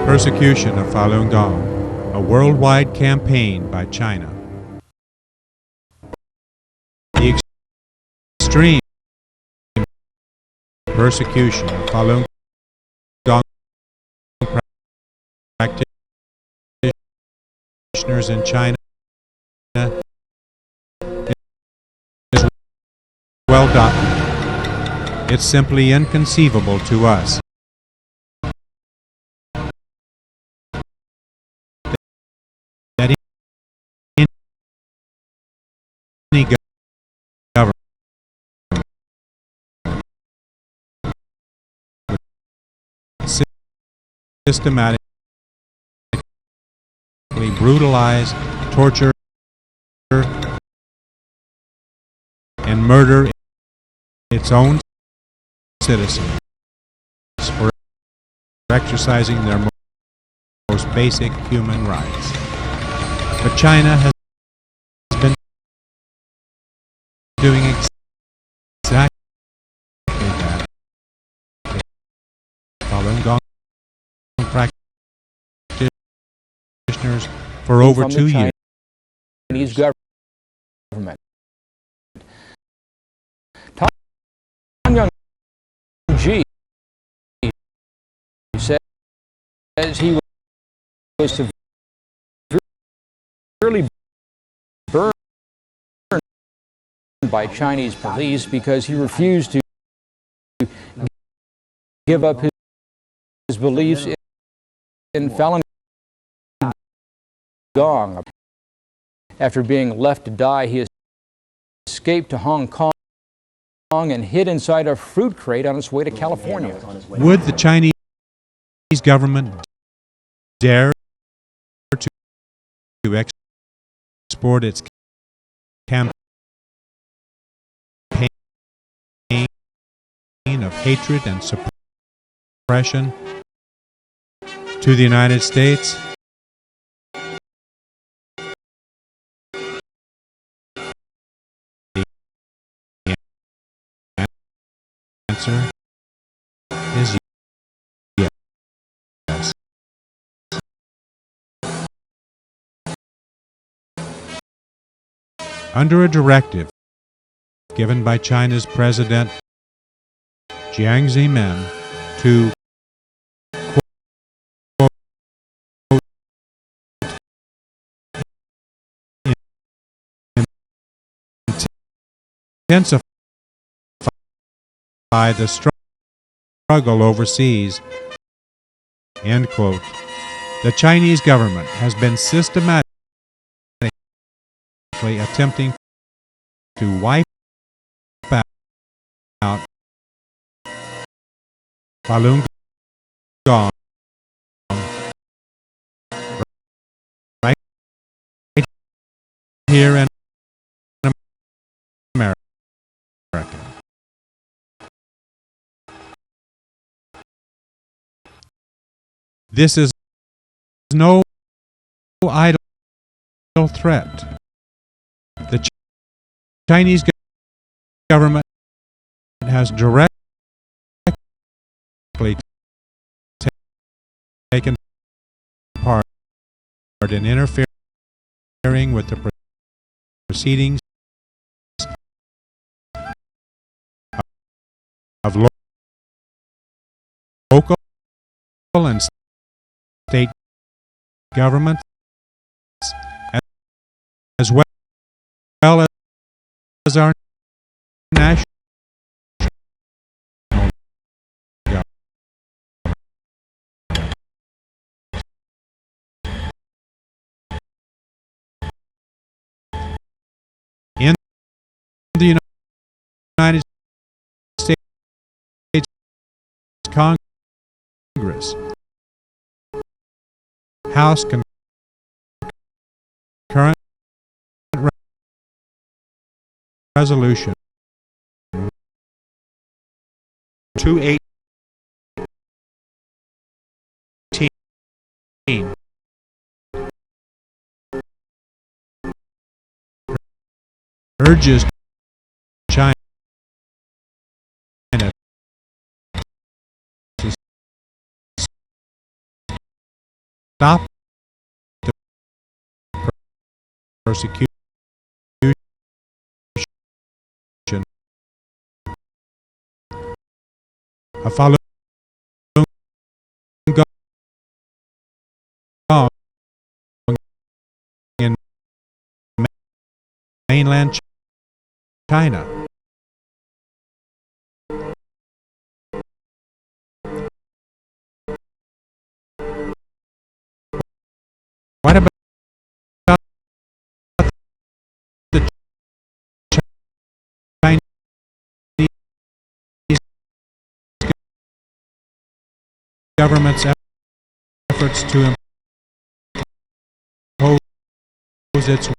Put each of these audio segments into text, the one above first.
Persecution of Falun Gong, a worldwide campaign by China. The extreme persecution of Falun Gong practitioners in China is well documented. It's simply inconceivable to us that any government would systematically brutalize, torture, and murder its own citizens for exercising their most basic human rights. But China has been doing exactly that. Falun Gong practitioners for over 2 years. Chinese government. Ji says he was severely burned by Chinese police because he refused to give up his beliefs in Falun Gong. After being left to die, he escaped to Hong Kong and hid inside a fruit crate on its way to California. Would the Chinese government dare to export its campaign of hatred and suppression to the United States? The answer is yes. Under a directive given by China's President Jiang Zemin to intensify the struggle overseas, end quote, the Chinese government has been systematically attempting to wipe out Falun Gong right here in America. This is no idle threat. The Chinese government has directly taken part in interfering with the proceedings of local and state governments, as well as our national government. In the United States Congress, House concurrent resolution 218 urges China to stop the persecution of Falun Gong in mainland China. What about the Chinese government's efforts to impose its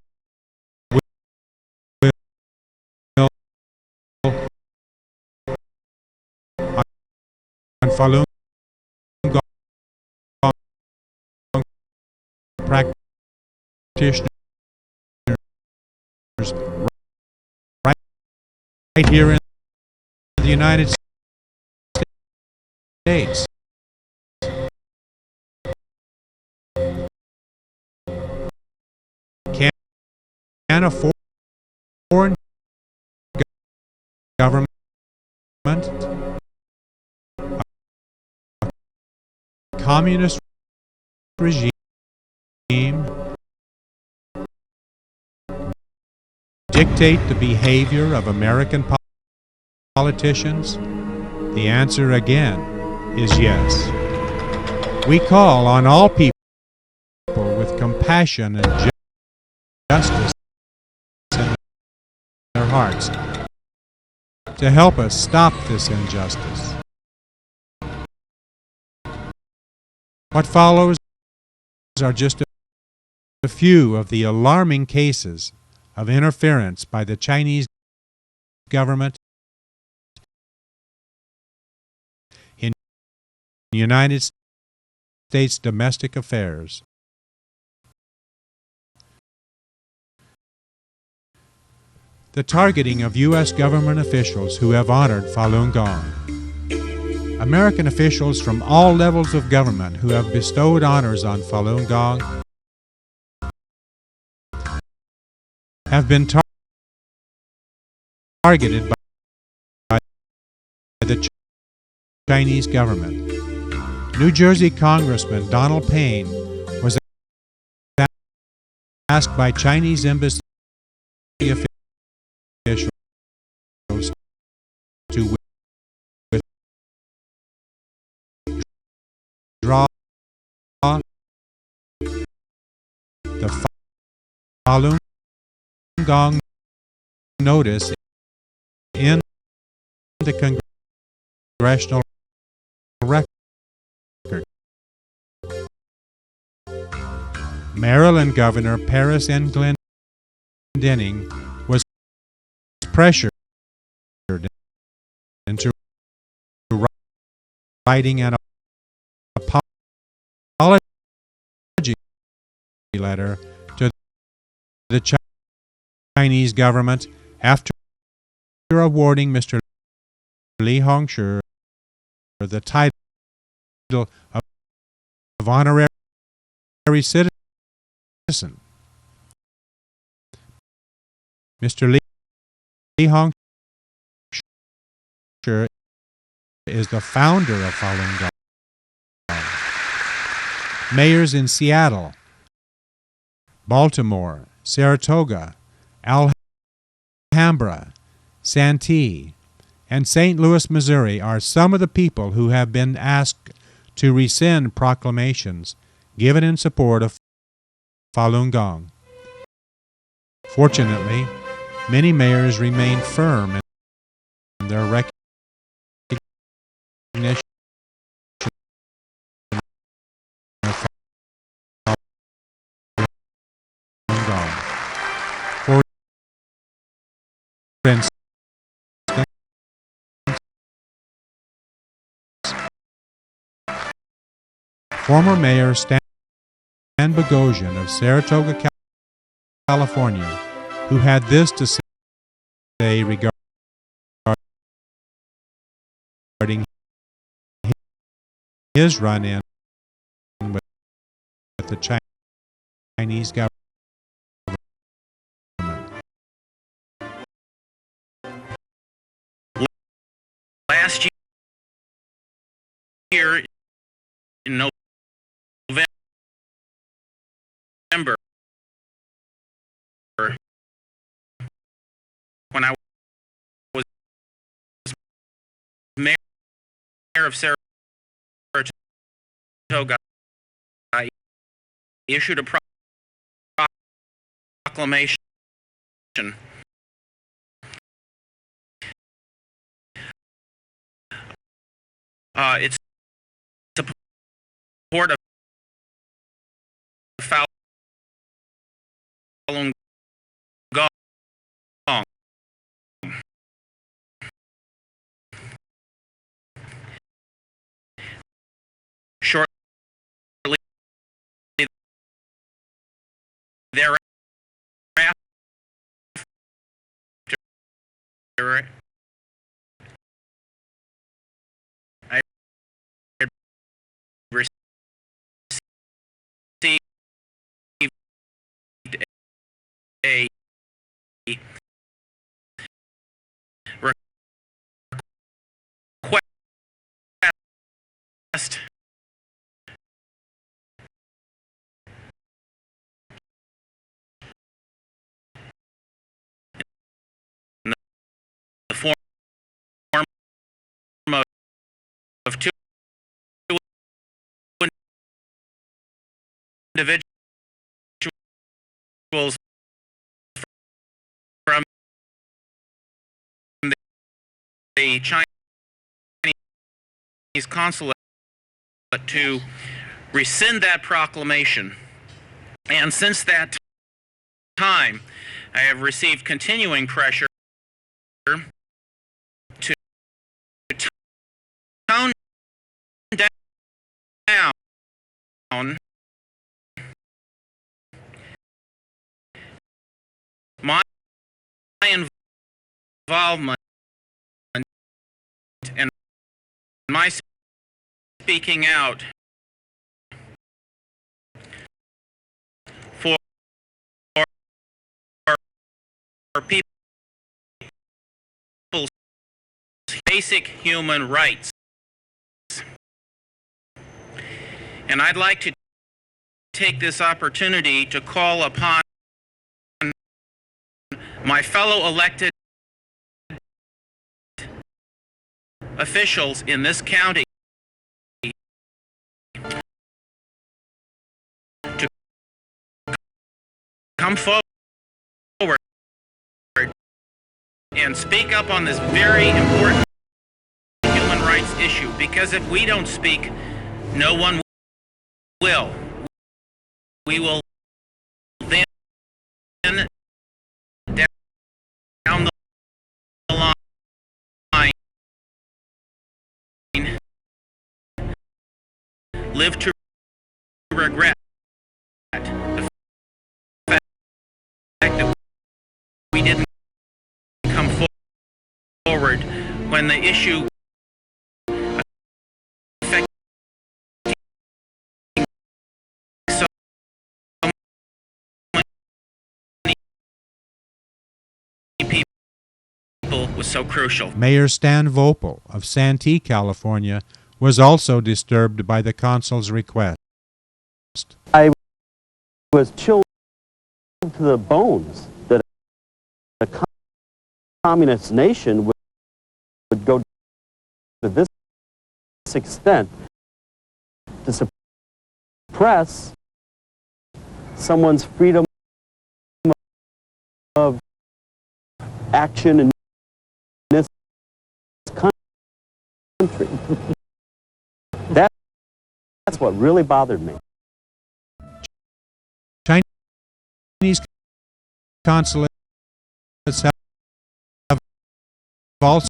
will on Falun Gong practitioners right here in the United States? Can a foreign government, a communist regime, dictate the behavior of American politicians? The answer again is yes. We call on all people with compassion and justice in their hearts to help us stop this injustice. What follows are just a few of the alarming cases of interference by the Chinese government in United States domestic affairs. The targeting of U.S. government officials who have honored Falun Gong. American officials from all levels of government who have bestowed honors on Falun Gong have been targeted by the Chinese government. New Jersey Congressman Donald Payne was asked by Chinese embassy officials to withdraw the Falun Gong notice in the congressional record. Maryland Governor Paris N. Glendening was pressured into writing an apology letter to the Chinese government after awarding Mr. Li Hongshi the title of honorary citizen. Mr. Li Hongshi is the founder of Falun Gong. Mayors in Seattle, Baltimore, Saratoga, Alhambra, Santee, and St. Louis, Missouri are some of the people who have been asked to rescind proclamations given in support of Falun Gong. Fortunately, many mayors remain firm in their recognition of Falun Gong. For instance, former Mayor Stan Bogosian of Saratoga, California, who had this to say regarding his run-in Chinese government. Last year, in November, when I was mayor of Saratoga, I issued a proclamation it's support of Falun Gong. Shortly thereafter, I received a request in the form of two individuals from the Chinese consulate to rescind that proclamation. And since that time, I have received continuing pressure to tone down my involvement and my speaking out for people's basic human rights. And I'd like to take this opportunity to call upon my fellow elected officials in this county to come forward and speak up on this very important human rights issue, because if we don't speak, no one will. We will then down the line live to regret the fact that we didn't come forward when the issue affecting so many people was so crucial. Mayor Stan Vopel of Santee, California, was also disturbed by the consul's request. I was chilled to the bones that a communist nation would go to this extent to suppress someone's freedom of action in this country. That's what really bothered me. Chinese consulates have also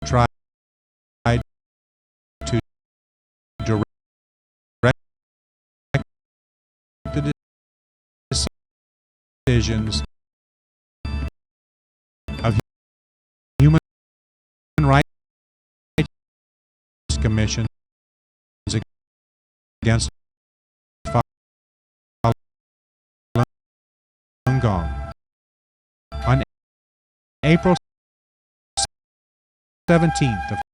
tried to direct the decisions of human rights commissions against Gong. On April 17th of